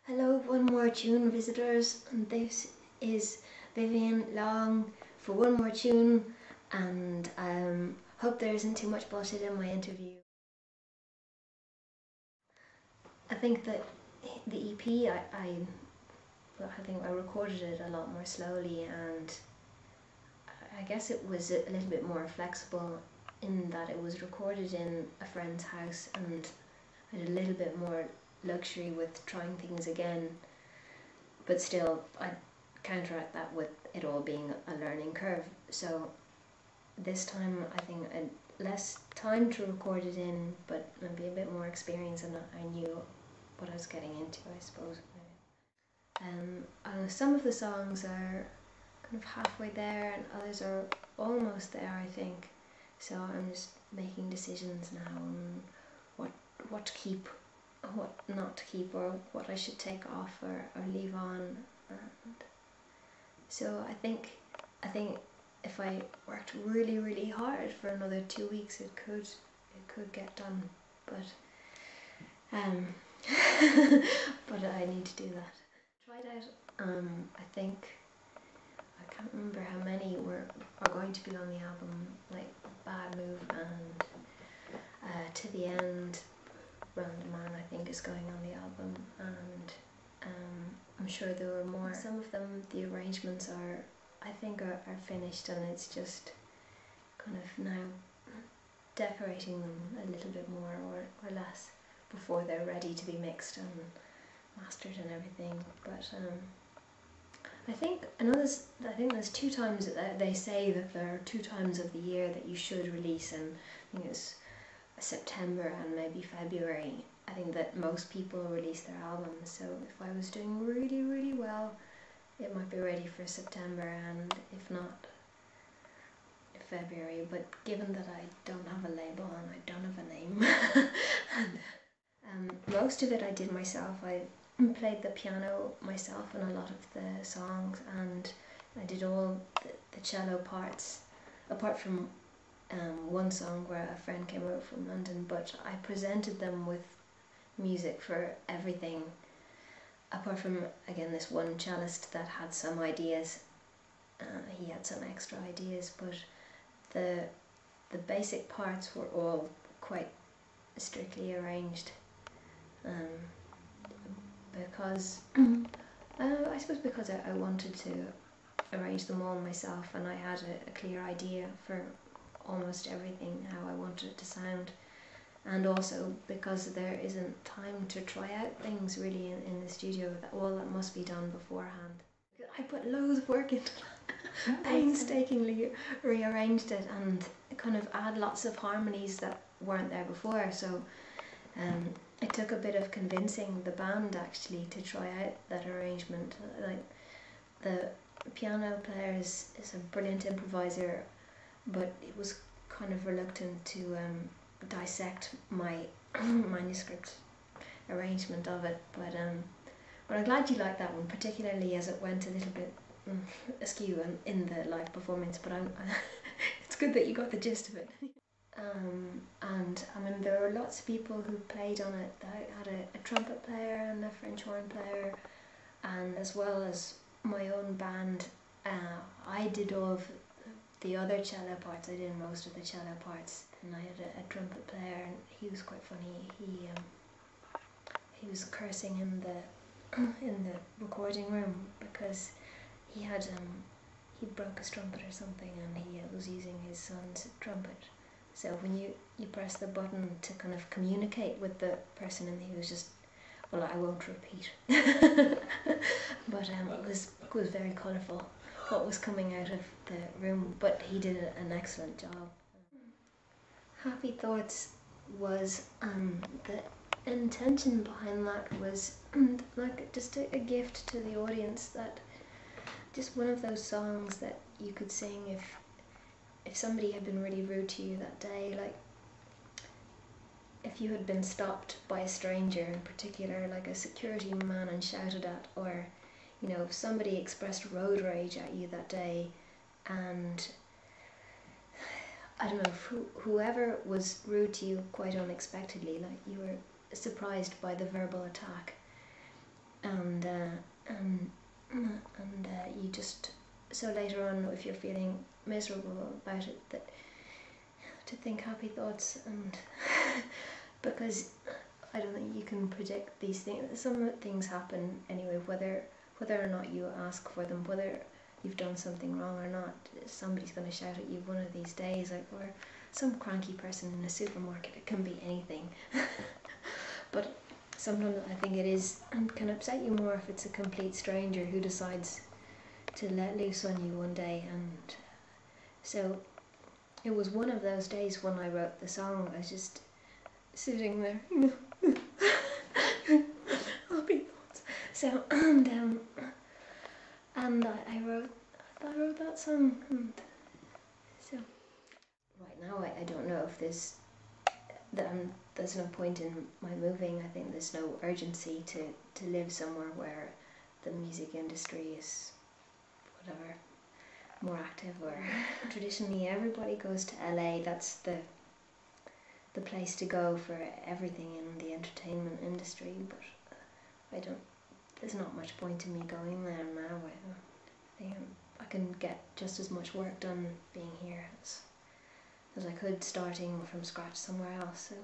Hello, One More Tune visitors, and this is Vyvienne Long for One More Tune, and hope there isn't too much bullshit in my interview. I think that the EP, I think I recorded it a lot more slowly, and I guess it was a little bit more flexible in that it was recorded in a friend's house, and I had a little bit more luxury with trying things again, but still I counteract that with it all being a learning curve. So this time I think I had less time to record it in, but maybe a bit more experience, and I knew what I was getting into, I suppose. Some of the songs are kind of halfway there and others are almost there, I think. So I'm just making decisions now on what to keep, what not to keep, or what I should take off or leave on. And so I think if I worked really hard for another 2 weeks, it could get done, but but I need to do that. Tried out I think, I can't remember how many are going to be on the album, like Bad Move and To the End. Random Man, I think, is going on the album, and I'm sure there were more. Some of them, the arrangements I think are finished, and it's just kind of now decorating them a little bit more or less before they're ready to be mixed and mastered and everything. But I think there's 2 times that they say that there are 2 times of the year that you should release, and I think it's September and maybe February. I think that most people release their albums, so if I was doing really well, it might be ready for September, and if not, February. But given that I don't have a label and I don't have a name, and most of it I did myself. I played the piano myself in a lot of the songs, and I did all the cello parts, apart from one song where a friend came over from London, but I presented them with music for everything, apart from, again, this one cellist that had some ideas. He had some extra ideas, but the basic parts were all quite strictly arranged, because I suppose because I wanted to arrange them all myself, and I had a clear idea for almost everything, how I wanted it to sound, and also because there isn't time to try out things really in the studio. All that must be done beforehand. I put loads of work into that, painstakingly rearranged it, and kind of add lots of harmonies that weren't there before, so it took a bit of convincing the band actually to try out that arrangement. Like, the piano player is a brilliant improviser, but it was kind of reluctant to dissect my manuscript arrangement of it. But I'm glad you liked that one, particularly as it went a little bit askew in the live performance. But it's good that you got the gist of it. And I mean, there were lots of people who played on it. I had a trumpet player and a French horn player, and as well as my own band, I did all of the other cello parts. I did most of the cello parts, and I had a trumpet player, and he was quite funny. He was cursing in the recording room because he broke his trumpet or something, and he was using his son's trumpet. So when you press the button to kind of communicate with the person, and he was just, well, I won't repeat, but it was very colourful what was coming out of the room, but he did an excellent job. Happy Thoughts was, the intention behind that was like just a gift to the audience, that just one of those songs that you could sing if somebody had been really rude to you that day, like if you had been stopped by a stranger in particular, like a security man, and shouted at, or you know, if somebody expressed road rage at you that day, and I don't know, whoever was rude to you quite unexpectedly, like you were surprised by the verbal attack, and you just, so later on, if you're feeling miserable about it, that to think happy thoughts, and because I don't think you can predict these things. Some things happen anyway, whether or not you ask for them, whether you've done something wrong or not. Somebody's going to shout at you one of these days, like, or some cranky person in a supermarket. It can be anything. But sometimes I think it is, and can upset you more if it's a complete stranger who decides to let loose on you one day. And so it was one of those days when I wrote the song. I was just sitting there, happy thoughts. So and I wrote that song. And so right now I don't know if there's no point in my moving. I think there's no urgency to live somewhere where the music industry is whatever, more active. Or traditionally everybody goes to LA. That's the place to go for everything in the entertainment industry, but there's not much point in me going there now. I think I can get just as much work done being here as I could starting from scratch somewhere else. So